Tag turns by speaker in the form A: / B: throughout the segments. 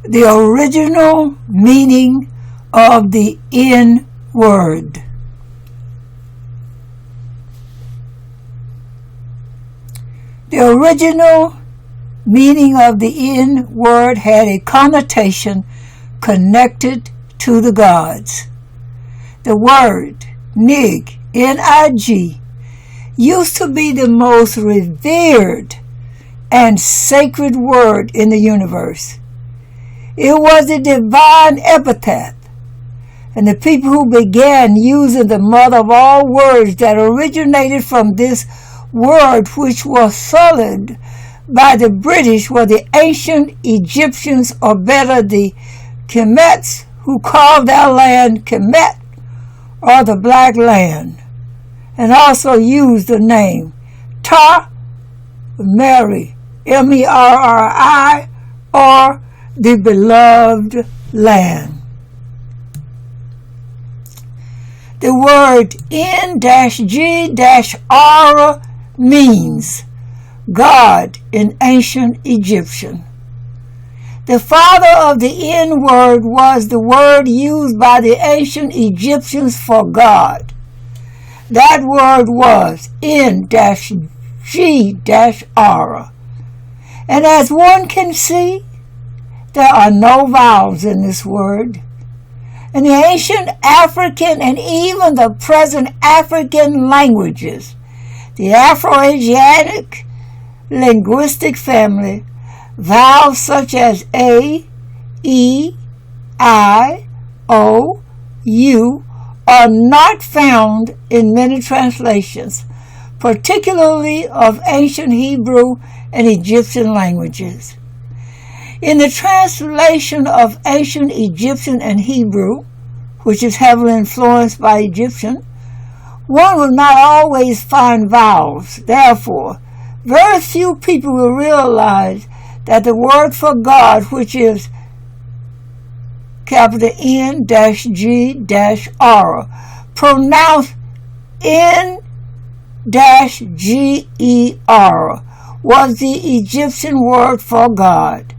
A: the original meaning of the N word. The original meaning of the N word had a connotation connected to the gods. The word nig, N-I-G, used to be the most revered and sacred word in the universe. It was a divine epithet, and the people who began using the mother of all words that originated from this word, which was sullied by the British, were the ancient Egyptians, or better, the Khemites, who called their land Khemet, or the Black Land, and also used the name Ta-merri, M-E-R-R-I, or the beloved land. The word N-G-R means God in ancient Egyptian. The father of the N word was the word used by the ancient Egyptians for God. That word was N-G-R. And as one can see, there are no vowels in this word. In the ancient African and even the present African languages, the Afro-Asiatic linguistic family, vowels such as A, E, I, O, U are not found in many translations, particularly of ancient Hebrew and Egyptian languages. In the translation of ancient Egyptian and Hebrew, which is heavily influenced by Egyptian, one will not always find vowels. Therefore, very few people will realize that the word for God, which is capital N-G-R, pronounced N-G-E-R, was the Egyptian word for God.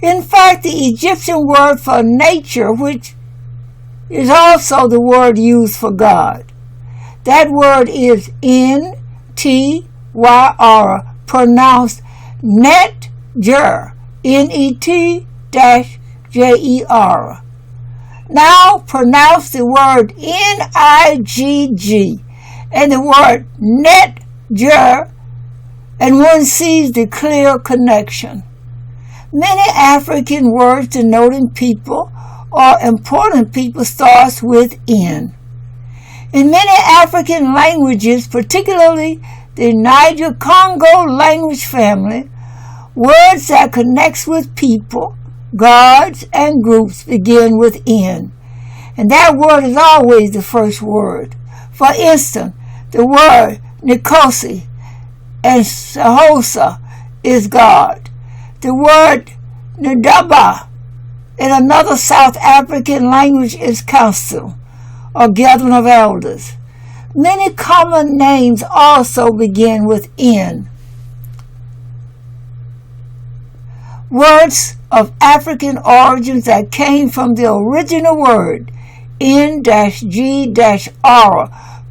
A: In fact, the Egyptian word for nature, which is also the word used for God, that word is N-T-Y-R, pronounced net-ger, N-E-T-J-E-R. Now pronounce the word N-I-G-G and the word net-ger, and one sees the clear connection. Many African words denoting people or important people starts with N. In many African languages, particularly the Niger-Congo language family, words that connects with people, gods, and groups begin with N. And that word is always the first word. For instance, the word Nikosi and Sahosa is God. The word Ndaba in another South African language is council, or gathering of elders. Many common names also begin with N. Words of African origins that came from the original word N-G-R,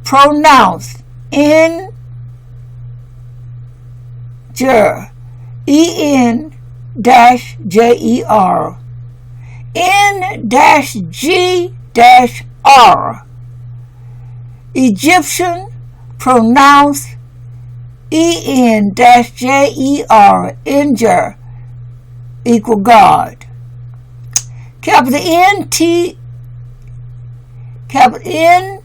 A: pronounced N-Ger, E-N-J-E-R. N-G-R. Egyptian, pronounced E-N-J-E-R, Nger, equal God. Capital N-T, capital N-T-Y-R,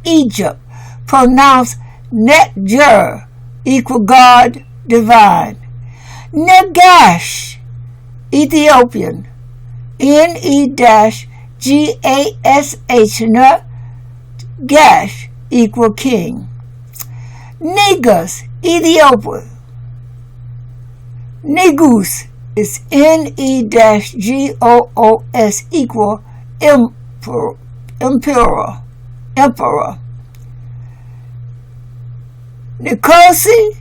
A: Egypt, pronounced Netger, equal God, divine. Negash, Ethiopian, N-E-G-A-S-H, Gash, equal king. Negus, Ethiopia. Negus is N-E-G-O-O-S, equal emperor. Nikosi,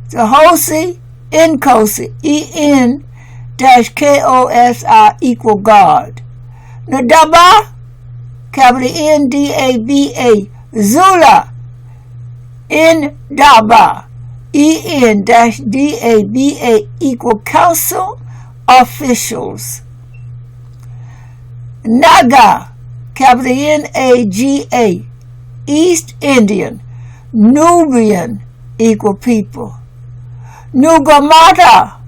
A: Tahosi, Nkosi, E-N-K-O-S-I, equal God. Ndaba, capital N-D-A-B-A, Zula, Ndaba, E-N-D-A-B-A, equal council officials. Naga, capital N-A-G-A, East Indian, Nubian, equal people. Nugamata,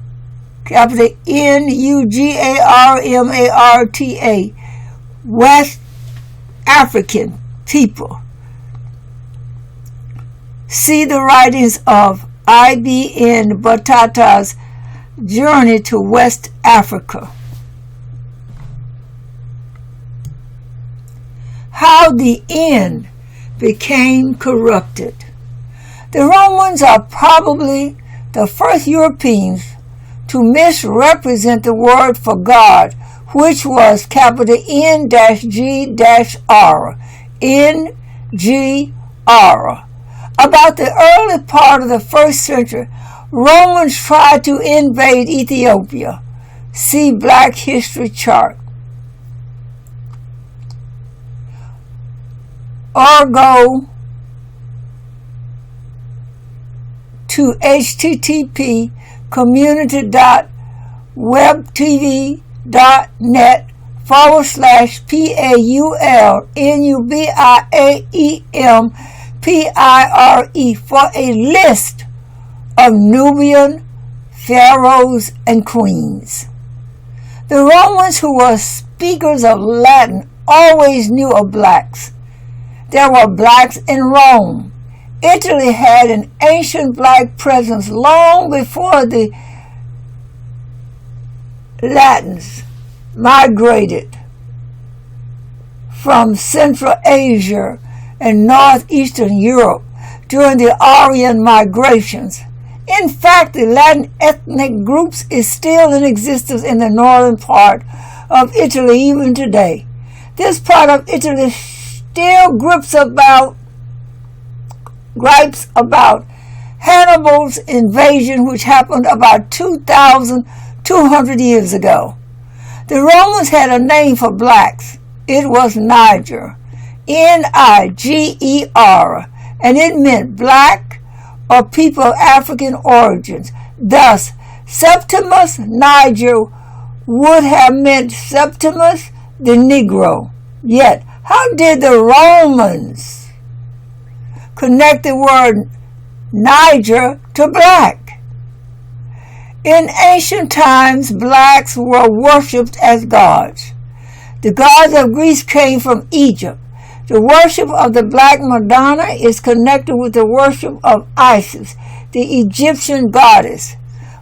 A: capital N-U-G-A-R-M-A-R-T-A, West African people. See the writings of Ibn Battuta's Journey to West Africa. How the N became corrupted. The Romans are probably the first Europeans to misrepresent the word for God, which was capital N-G-R, N-G-R. About the early part of the 1st century, Romans tried to invade Ethiopia. See Black History chart. Or go to http://web.tv.net/PAULNUBIAEMPIRE for a list of Nubian pharaohs and queens. The Romans, who were speakers of Latin, always knew of blacks. There were blacks in Rome. Italy had an ancient black presence long before the Latins migrated from Central Asia and northeastern Europe during the Aryan migrations. In fact, the Latin ethnic groups is still in existence in the northern part of Italy even today. This part of Italy still gripes about Hannibal's invasion, which happened about 2,200 years ago. The Romans had a name for blacks. It was Niger, N-I-G-E-R, and it meant black or people of African origins. Thus, Septimus Niger would have meant Septimus the Negro. Yet, how did the Romans connect the word Niger to black? In ancient times, blacks were worshipped as gods. The gods of Greece came from Egypt. The worship of the black Madonna is connected with the worship of Isis, the Egyptian goddess.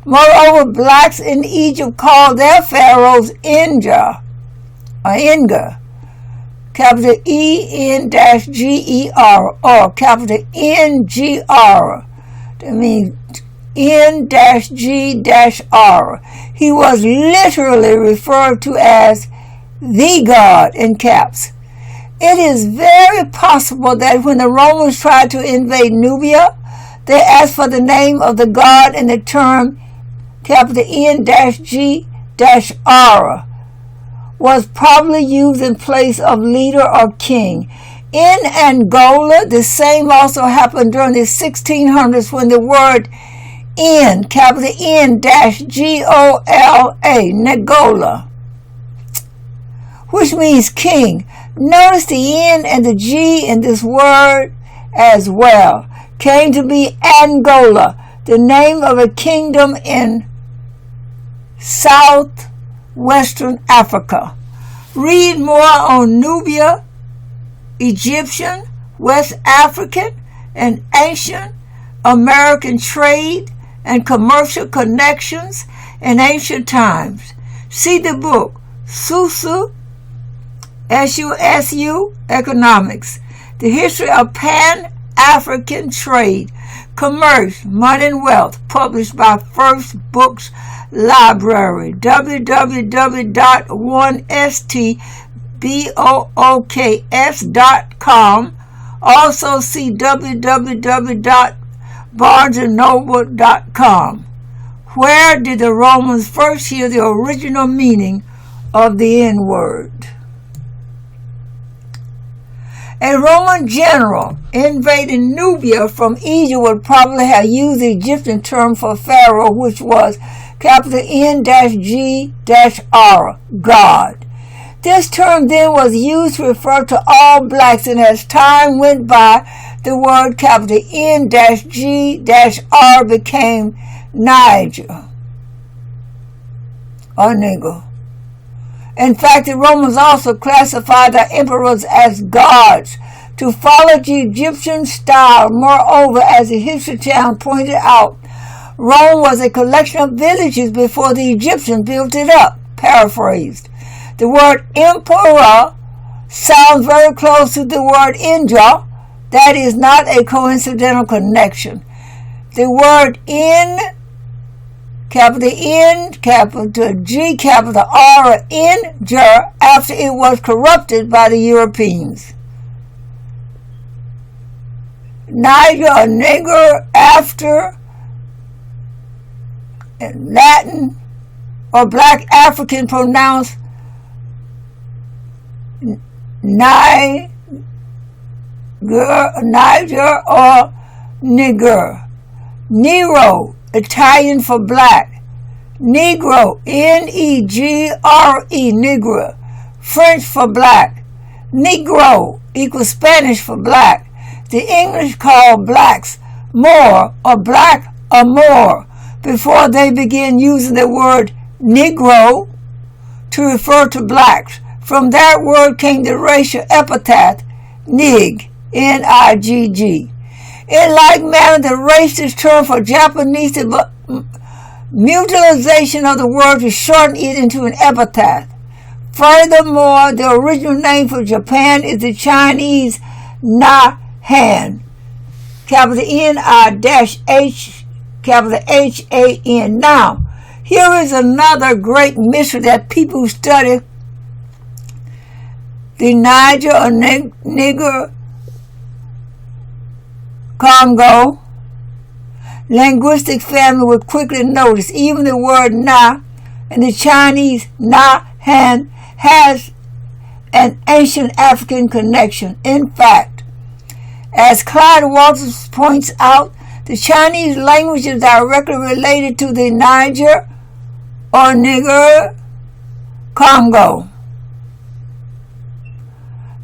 A: Moreover, blacks in Egypt called their pharaohs Inga, capital E-N-G-E-R, or capital N-G-R. That means N-G-R. He was literally referred to as the god in caps. It is very possible that when the Romans tried to invade Nubia, they asked for the name of the god, and the term capital N-G-R was probably used in place of leader or king. In Angola, the same also happened during the 1600s when the word N, capital N-G-O-L-A, Nagola, which means king. Notice the N and the G in this word as well, came to be Angola, the name of a kingdom in southwestern Africa. Read more on Nubia, Egyptian, West African, and ancient American trade and commercial connections in ancient times. See the book Susu, S-U-S-U, Economics, the history of Pan-African trade, commerce, money, and wealth, published by First Books Library, www.1stbooks.com. Also see www.barnesandnoble.com, Where did the Romans first hear the original meaning of the N-word? A Roman general invading Nubia from Egypt would probably have used the Egyptian term for Pharaoh, which was N-G-R, God. This term then was used to refer to all blacks, and as time went by, the word N-G-R became Niger or nigger. In fact, the Romans also classified their emperors as gods to follow the Egyptian style. Moreover, as the History Channel pointed out, Rome was a collection of villages before the Egyptians built it up. Paraphrased. The word emperor sounds very close to the word Indra. That is not a coincidental connection. The word capital N, capital G, capital R, Niger, after it was corrupted by the Europeans. Niger or nigger after Latin or Black African pronounced Niger or nigger. Nero, Italian for black. Negro, N-E-G-R-E, Negro. French for black. Negro equals Spanish for black. The English called blacks Moor or black or Moor before they began using the word Negro to refer to blacks. From that word came the racial epithet Nig, N-I-G-G. In like manner, the racist term for Japanese, the mutilization of the word to shorten it into an epithet. Furthermore, the original name for Japan is the Chinese Na-Han, capital N-I-H, capital H-A-N. Now, here is another great mystery that people who study the Niger or Niger Congo linguistic family would quickly notice. Even the word na in the Chinese na-han has an ancient African connection. In fact, as Clyde Walters points out, the Chinese language is directly related to the Niger or Niger Congo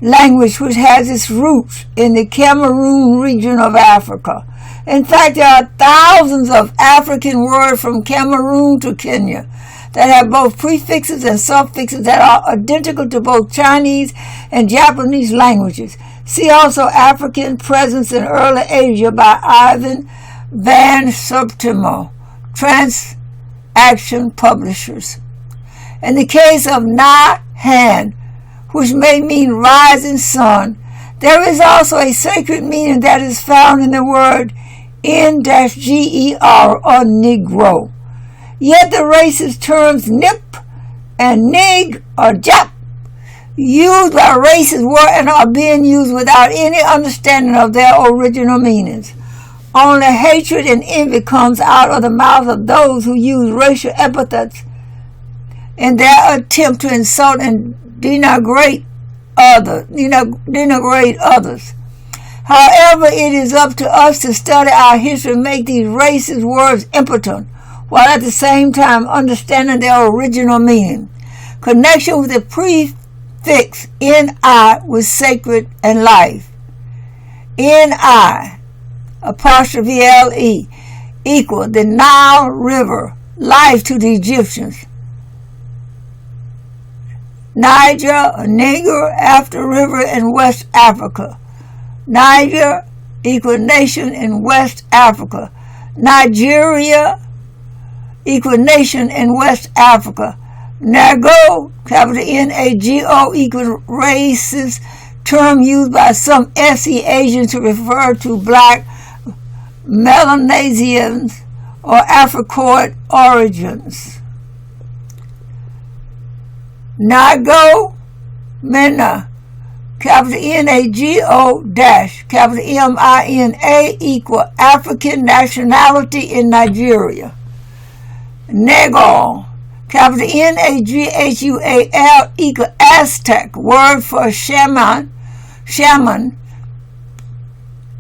A: language, which has its roots in the Cameroon region of Africa. In fact, there are thousands of African words from Cameroon to Kenya that have both prefixes and suffixes that are identical to both Chinese and Japanese languages. See also African Presence in Early Asia by Ivan Van Septimo, Transaction Publishers. In the case of Na-Han, which may mean rising sun, there is also a sacred meaning that is found in the word N-G-E-R or Negro. Yet the racist terms nip and nig or jap used by races were and are being used without any understanding of their original meanings. Only hatred and envy comes out of the mouths of those who use racial epithets in their attempt to insult and denigrate others. However, it is up to us to study our history and make these racist words impotent, while at the same time understanding their original meaning. Connection with the prefix N-I with sacred and life. N-I, apostrophe L-E, equal the Nile River, life to the Egyptians. Niger, a Niger, after river in West Africa. Niger equal nation in West Africa. Nigeria equal nation in West Africa. Nago, capital N-A-G-O, equal racist term used by some SE Asians to refer to black Melanesians or Africoid origins. Nago, Mena, capital N-A-G-O dash, capital M-I-N-A equal African nationality in Nigeria. Nagual, capital N-A-G-H-U-A-L, equal Aztec, word for shaman,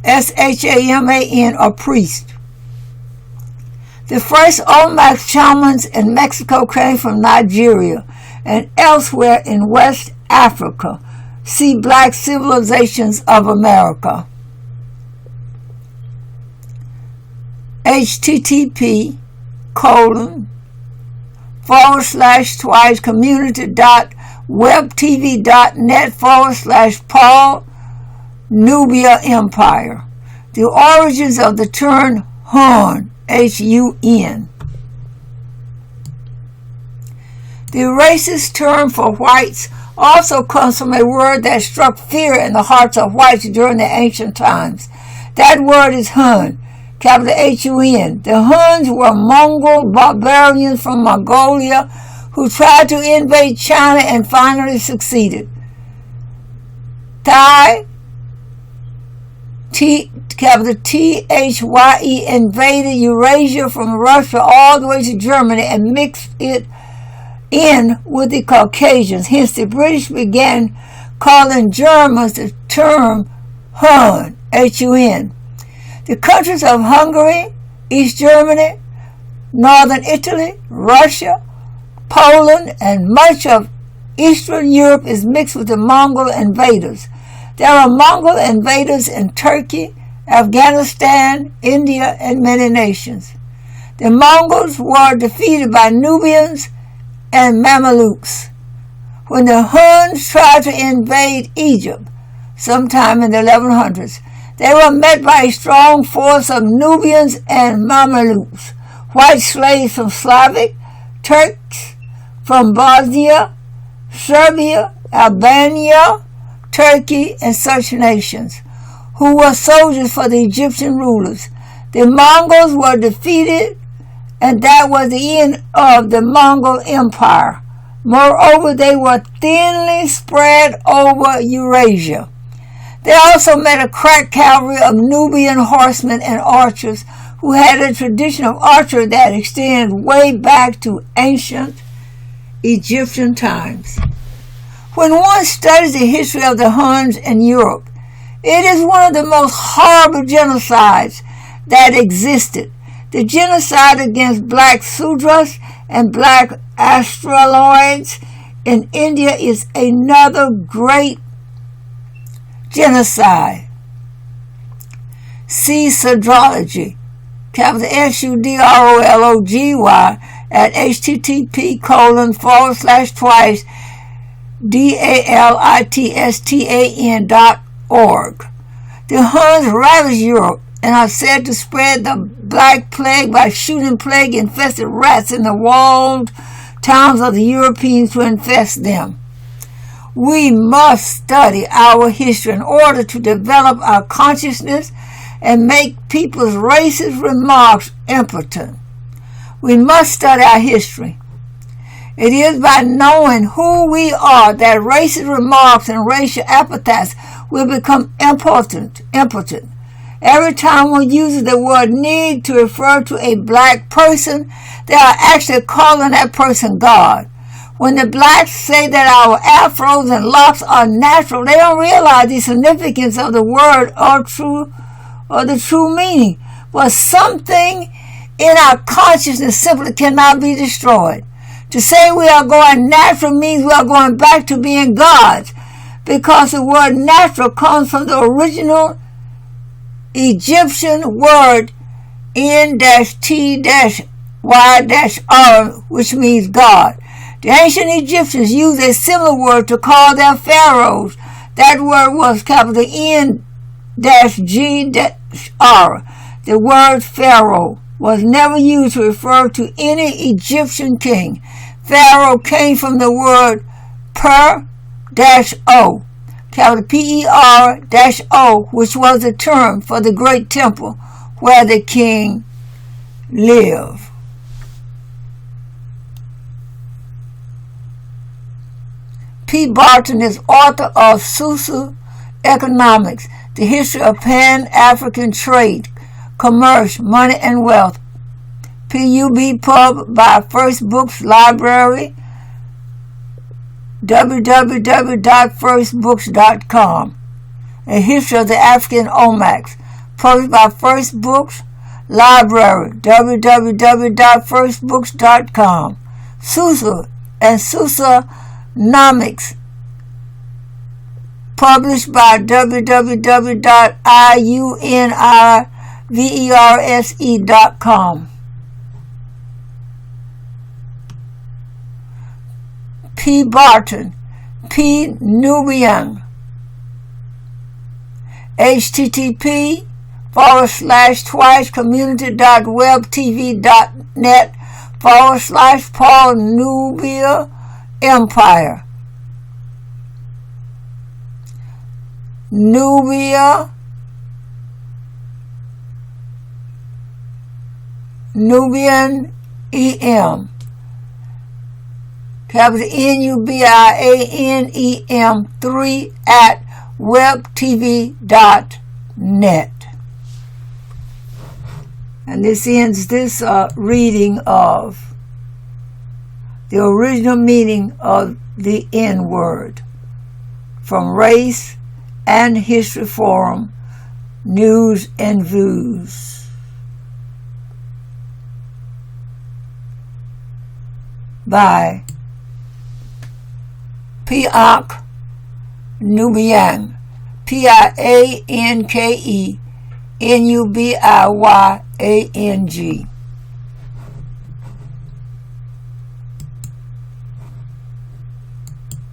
A: S-H-A-M-A-N, or priest. The first Olmec shamans in Mexico came from Nigeria and elsewhere in West Africa. See Black Civilizations of America. http://community.webtv.net/Paul Nubia Empire. The origins of the term Hun, H-U-N. The racist term for whites also comes from a word that struck fear in the hearts of whites during the ancient times. That word is Hun, capital H-U-N. The Huns were Mongol barbarians from Mongolia who tried to invade China and finally succeeded. Capital T-H-Y-E, invaded Eurasia from Russia all the way to Germany and mixed it in with the Caucasians. Hence, the British began calling Germans the term Hun, H-U-N. The countries of Hungary, East Germany, Northern Italy, Russia, Poland, and much of Eastern Europe is mixed with the Mongol invaders. There are Mongol invaders in Turkey, Afghanistan, India, and many nations. The Mongols were defeated by Nubians and Mamelukes. When the Huns tried to invade Egypt sometime in the 1100s, they were met by a strong force of Nubians and Mamelukes, white slaves from Slavic, Turks from Bosnia, Serbia, Albania, Turkey, and such nations, who were soldiers for the Egyptian rulers. The Mongols were defeated, and that was the end of the Mongol Empire. Moreover, they were thinly spread over Eurasia. They also met a crack cavalry of Nubian horsemen and archers who had a tradition of archery that extended way back to ancient Egyptian times. When one studies the history of the Huns in Europe, it is one of the most horrible genocides that existed. The genocide against black Sudras and black Australoids in India is another great genocide. See Sudrology, capital SUDROLOGY, at http://DALITSTAN.org. The Huns ravaged Europe and are said to spread the Black Plague by shooting plague-infested rats in the walled towns of the Europeans to infest them. We must study our history in order to develop our consciousness and make people's racist remarks impotent. We must study our history. It is by knowing who we are that racist remarks and racial epithets will become impotent. Every time one uses the word "nig" to refer to a black person, they are actually calling that person God. When the blacks say that our afros and locks are natural, they don't realize the significance of the word or the true meaning. But something in our consciousness simply cannot be destroyed. To say we are going natural means we are going back to being gods, because the word natural comes from the original Egyptian word N-T-Y-R, which means God. The ancient Egyptians used a similar word to call their pharaohs. That word was capital N-G-R. The word pharaoh was never used to refer to any Egyptian king. Pharaoh came from the word per-o, capital P-E-R-O, which was the term for the great temple where the king lived. P. Barton is author of Socio-Economics, the history of Pan-African trade, commerce, money, and wealth. PUB by First Books Library, www.firstbooks.com. A History of the African Omax, published by First Books Library, www.firstbooks.com. Susa and Susanomics, published by www.iuniverse.com. P. Barton, P. Nubiyang, http://community.webtv.net/Paul Nubia Empire. Nubian EM. Capital NUBIANEM 3 at webtv.net. And this ends this reading of the original meaning of the N-word from Race and History Forum, News and Views by Pianke Nubiyang, Pianke Nubiyang.